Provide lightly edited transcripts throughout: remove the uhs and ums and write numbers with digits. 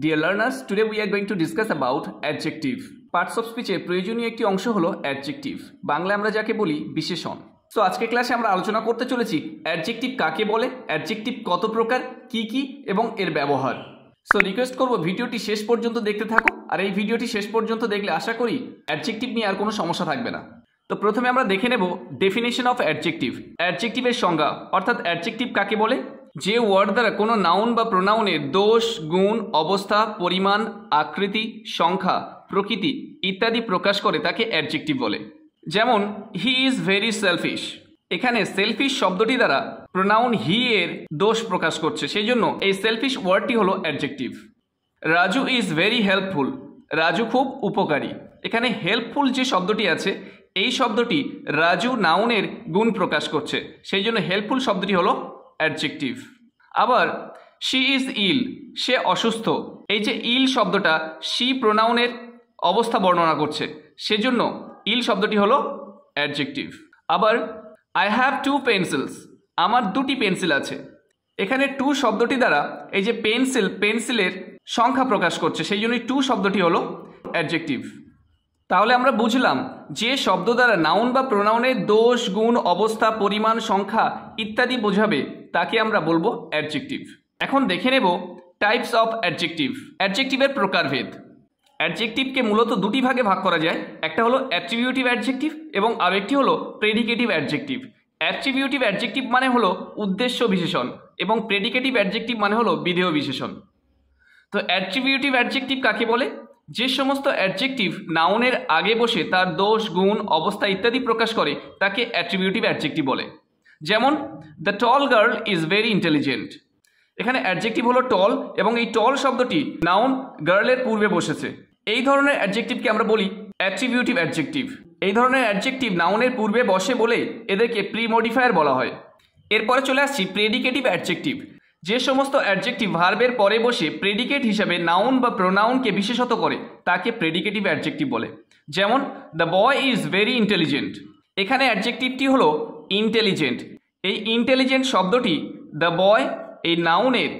Dear learners, today we are going to discuss about adjective. Parts of speech এর প্রয়োজনীয় একটি অংশ হলো adjective. বাংলায় আমরা যাকে বলি বিশেষণ। সো আজকে ক্লাসে আমরা আলোচনা করতে চলেছি adjective কাকে বলে, adjective কত প্রকার, কি এবং এর ব্যবহার। সো রিকোয়েস্ট করব ভিডিওটি শেষ পর্যন্ত দেখতে থাকো, আর এই ভিডিওটি শেষ পর্যন্ত দেখলে আশা করি adjective নিয়ে আর কোনো সমস্যা থাকবে না। তো প্রথমে আমরা দেখে নেব ডেফিনেশন অফ adjective. adjective এর সংজ্ঞা অর্থাৎ adjective কাকে বলে? যে ওয়ার্ড দ্বারা কোনো নাউন বা প্রোনাউনের দোষ, গুণ, অবস্থা, পরিমাণ, আকৃতি, সংখ্যা, প্রকৃতি ইত্যাদি প্রকাশ করে তাকে অ্যাডজেক্টিভ বলে। যেমন হি ইজ ভেরি সেলফিশ। এখানে সেলফিশ শব্দটি দ্বারা প্রোনাউন হি এর দোষ প্রকাশ করছে, সেই জন্য এই সেলফিশ ওয়ার্ডটি হলো adjective. Raju is very helpful. Raju খুব উপকারী। এখানে হেল্পফুল যে শব্দটি আছে এই শব্দটি রাজু নাউনের গুণ প্রকাশ করছে, সেই জন্য হেল্পফুল শব্দটি হলো অ্যাডজেক্টিভ। আবার শি ইজ ইল। সে অসুস্থ। এই যে ইল শব্দটা শি প্রোনাউনের অবস্থা বর্ণনা করছে, সেজন্য ইল শব্দটি হলো অ্যাডজেক্টিভ। আবার আই হ্যাভ টু পেন্সিলস। আমার দুটি পেন্সিল আছে। এখানে টু শব্দটি দ্বারা এই যে পেন্সিলের সংখ্যা প্রকাশ করছে, সেই জন্যই টু শব্দটি হলো অ্যাডজেক্টিভ। তাহলে আমরা বুঝলাম যে শব্দ দ্বারা নাউন বা প্রোনাউনের দোষ, গুণ, অবস্থা, পরিমাণ, সংখ্যা ইত্যাদি বোঝাবে তাকে আমরা বলবো অ্যাডজেক্টিভ। এখন দেখে নেব টাইপস অফ অ্যাডজেক্টিভ। অ্যাডজেক্টিভের প্রকারভেদ। অ্যাডজেক্টিভকে মূলত দুটি ভাগে ভাগ করা যায়, একটা হলো অ্যাট্রিবিউটিভ অ্যাডজেক্টিভ এবং আরেকটি হলো প্রেডিকেটিভ অ্যাডজেক্টিভ। অ্যাট্রিবিউটিভ অ্যাডজেক্টিভ মানে হলো উদ্দেশ্য বিশেষণ এবং প্রেডিকেটিভ অ্যাডজেক্টিভ মানে হলো বিধেয় বিশেষণ। তো অ্যাট্রিবিউটিভ অ্যাডজেক্টিভ কাকে বলে? যে সমস্ত অ্যাডজেক্টিভ নাউনের আগে বসে তার দোষ, গুণ, অবস্থা ইত্যাদি প্রকাশ করে তাকে অ্যাট্রিবিউটিভ অ্যাডজেক্টিভ বলে। যেমন the tall girl is very intelligent. এখানে অ্যাডজেক্টিভ হলো টল এবং এই টল শব্দটি নাউন গার্লের পূর্বে বসেছে। এই ধরনের অ্যাডজেক্টিভকে আমরা বলি অ্যাট্রিবিউটিভ অ্যাডজেক্টিভ। এই ধরনের অ্যাডজেক্টিভ নাউনের পূর্বে বসে বলে এদেরকে প্রি মডিফায়ার বলা হয়। এরপরে চলে আসছি প্রেডিকেটিভ অ্যাডজেক্টিভ। যে সমস্ত অ্যাডজেক্টিভ ভার্বের পরে বসে প্রেডিকেট হিসাবে নাউন বা প্রোনাউনকে বিশেষত করে তাকে প্রেডিকেটিভ অ্যাডজেক্টিভ বলে। যেমন the boy is very intelligent. এখানে অ্যাডজেক্টিভটি হলো ইন্টেলিজেন্ট। এই ইন্টেলিজেন্ট শব্দটি দ্য বয় এই নাউনের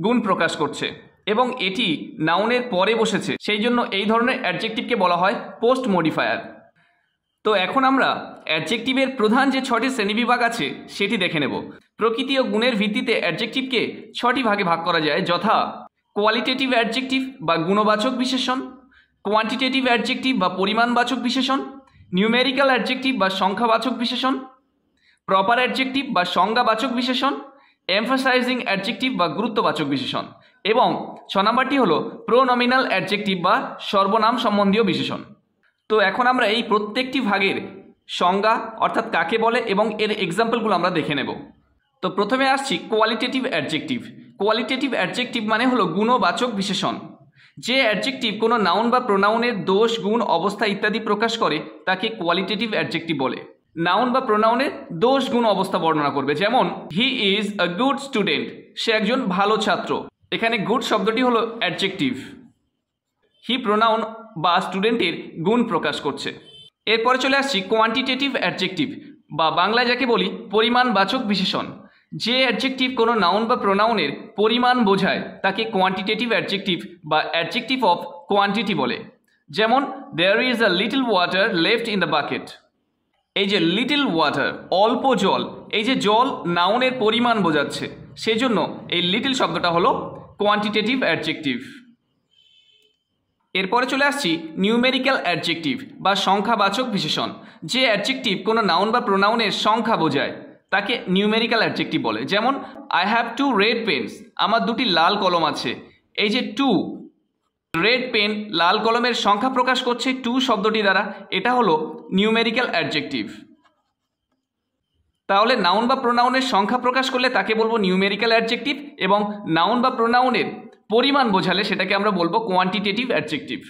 গুণ প্রকাশ করছে এবং এটি নাউনের পরে বসেছে, সেই জন্য এই ধরনের অ্যাডজেক্টিভকে বলা হয় পোস্ট মডিফায়ার। তো এখন আমরা অ্যাডজেক্টিভের প্রধান যে 6টি শ্রেণীবিভাগ আছে সেটি দেখে নেব। প্রকৃতি ও গুণের ভিত্তিতে অ্যাডজেক্টিভকে 6টি ভাগে ভাগ করা যায়, যথা কোয়ালিটেটিভ অ্যাডজেক্টিভ বা গুণবাচক বিশেষণ, কোয়ান্টিটেটিভ অ্যাডজেক্টিভ বা পরিমাণবাচক বিশেষণ, নিউমেরিক্যাল অ্যাডজেক্টিভ বা সংখ্যাবাচক বিশেষণ, প্রপার অ্যাডজেক্টিভ বা সংজ্ঞাবাচক বিশেষণ, এমফাসাইজিং অ্যাডজেক্টিভ বা গুরুত্ববাচক বিশেষণ, এবং 6 নম্বরটি হলো প্রোনমিনাল অ্যাডজেক্টিভ বা সর্বনাম সম্বন্ধীয় বিশেষণ। তো এখন আমরা এই প্রত্যেকটি ভাগের সংজ্ঞা অর্থাৎ কাকে বলে এবং এর এক্সাম্পলগুলো আমরা দেখে নেব। তো প্রথমে আসছি কোয়ালিটেটিভ অ্যাডজেক্টিভ। কোয়ালিটেটিভ অ্যাডজেক্টিভ মানে হলো গুণবাচক বিশেষণ। যে অ্যাডজেক্টিভ কোনো নাউন বা প্রোনাউনের দোষ, গুণ, অবস্থা ইত্যাদি প্রকাশ করে তাকে কোয়ালিটেটিভ অ্যাডজেক্টিভ বলে। নাউন বা প্রোনাউনের দোষ, গুণ, অবস্থা বর্ণনা করবে। যেমন he is a good student. সে একজন ভালো ছাত্র। এখানে গুড শব্দটি হলো অ্যাডজেক্টিভ। হি প্রোনাউন বা স্টুডেন্টের গুণ প্রকাশ করছে। এরপরে চলে আসছি কোয়ান্টিটেটিভ অ্যাডজেক্টিভ বা বাংলায় যাকে বলি পরিমাণবাচক বিশেষণ। যে অ্যাডজেক্টিভ কোনো নাউন বা প্রোনাউনের পরিমাণ বোঝায় তাকে কোয়ান্টিটেটিভ অ্যাডজেক্টিভ বা অ্যাডজেক্টিভ অফ কোয়ান্টিটি বলে। যেমন there is a little water left in the bucket. এই যে লিটল ওয়াটার অল্প জল, এই যে জল নাউনের পরিমাণ বোঝাচ্ছে, সেই জন্য এই লিটল শব্দটা হলো কোয়ান্টিটেটিভ অ্যাডজেক্টিভ। এরপরে চলে আসছি নিউমেরিক্যাল অ্যাডজেক্টিভ বা সংখ্যাবাচক বিশেষণ। যে অ্যাডজেক্টিভ কোনো নাউন বা প্রোনাউনের সংখ্যা বোঝায় তাকে নিউমেরিক্যাল অ্যাডজেক্টিভ বলে। যেমন I have two red pens. আমার দুটি লাল কলম আছে। এই যে টু, রেড পেন, লাল কলমের সংখ্যা প্রকাশ করছে টু শব্দটি দ্বারা, এটা হলো নিউমেরিক্যাল অ্যাডজেক্টিভ। তাহলে নাউন বা প্রোনাউনের সংখ্যা প্রকাশ করলে তাকে বলবো নিউমেরিক্যাল অ্যাডজেক্টিভ এবং নাউন বা প্রোনাউনের পরিমাণ বোঝালে সেটাকে আমরা বলবো কোয়ান্টিটেটিভ অ্যাডজেক্টিভ।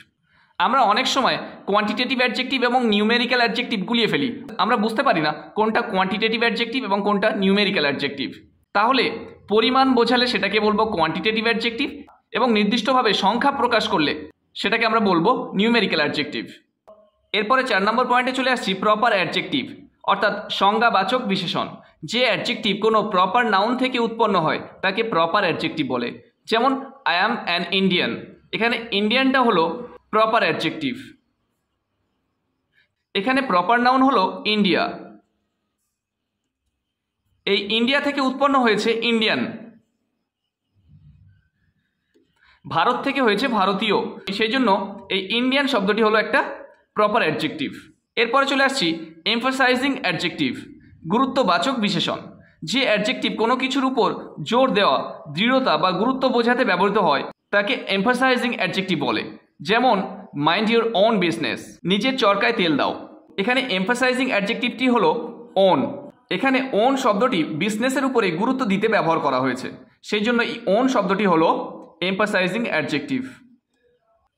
আমরা অনেক সময় কোয়ান্টিটেটিভ অ্যাডজেক্টিভ এবং নিউমেরিক্যাল অ্যাডজেক্টিভ গুলিয়ে ফেলি। আমরা বুঝতে পারি না কোনটা কোয়ান্টিটেটিভ অ্যাডজেক্টিভ এবং কোনটা নিউমেরিক্যাল অ্যাডজেক্টিভ। তাহলে পরিমাণ বোঝালে সেটাকে বলবো কোয়ান্টিটেটিভ অ্যাডজেক্টিভ এবং নির্দিষ্টভাবে সংখ্যা প্রকাশ করলে সেটাকে আমরা বলবো নিউমেরিক্যাল অ্যাডজেক্টিভ। এরপরে 4 নম্বর পয়েন্টে চলে আসছি প্রপার অ্যাডজেক্টিভ অর্থাৎ সংজ্ঞাবাচক বিশেষণ। যে অ্যাডজেক্টিভ কোনো প্রপার নাউন থেকে উৎপন্ন হয় তাকে প্রপার অ্যাডজেক্টিভ বলে। যেমন আই অ্যাম অ্যান ইন্ডিয়ান। এখানে ইন্ডিয়ানটা হলো প্রপার অ্যাডজেক্টিভ। এখানে প্রপার নাউন হলো ইন্ডিয়া। এই ইন্ডিয়া থেকে উৎপন্ন হয়েছে ইন্ডিয়ান। ভারত থেকে হয়েছে ভারতীয়, সেই জন্য এই ইন্ডিয়ান শব্দটি হলো একটা প্রপার অ্যাডজেক্টিভ। এরপরে চলে আসছি এমফাসাইজিং অ্যাডজেক্টিভ, গুরুত্ববাচক বিশেষণ। যে অ্যাডজেক্টিভ কোনো কিছুর উপর জোর দেওয়া, দৃঢ়তা বা গুরুত্ব বোঝাতে ব্যবহৃত হয় তাকে এমফাসাইজিং অ্যাডজেক্টিভ বলে। যেমন মাইন্ড ইউর ওন বিজনেস, নিজের চরকায় তেল দাও। এখানে এমফাসাইজিং অ্যাডজেক্টিভটি হলো ওন। এখানে ওন শব্দটি বিজনেসের উপরে গুরুত্ব দিতে ব্যবহার করা হয়েছে, সেই জন্য এই ওন শব্দটি হলো এমফাসাইজিং অ্যাডজেক্টিভ।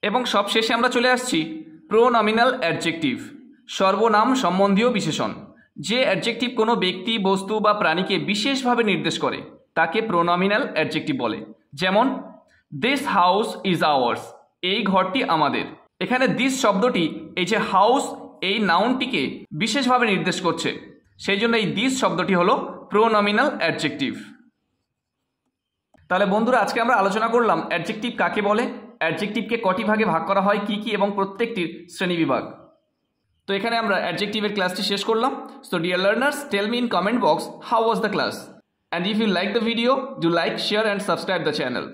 এবং সবশেষে আমরা চলে আসছি প্রোনমিনাল অ্যাডজেক্টিভ, সর্বনাম সম্বন্ধীয় বিশেষণ। যে অ্যাডজেক্টিভ কোনো ব্যক্তি, বস্তু বা প্রাণীকে বিশেষভাবে নির্দেশ করে তাকে প্রোনমিনাল অ্যাডজেক্টিভ বলে। যেমন দিস হাউস ইজ আওয়ার্স, এই ঘরটি আমাদের। এখানে দিস শব্দটি এই যে হাউস এই নাউনটিকে বিশেষভাবে নির্দেশ করছে, সেই জন্য এই দিস শব্দটি হলো প্রোনমিনাল অ্যাডজেক্টিভ। তাহলে বন্ধুরা, আজকে আমরা আলোচনা করলাম অ্যাডজেক্টিভ কাকে বলে, অ্যাডজেক্টিভকে কটি ভাগে ভাগ করা হয়, কি কি, এবং প্রত্যেকটির শ্রেণীবিভাগ। তো এখানে আমরা অ্যাডজেক্টিভের ক্লাসটি শেষ করলাম। So dear learners, tell me in comment box how was the class, and if you like the video, do like, share and subscribe the channel.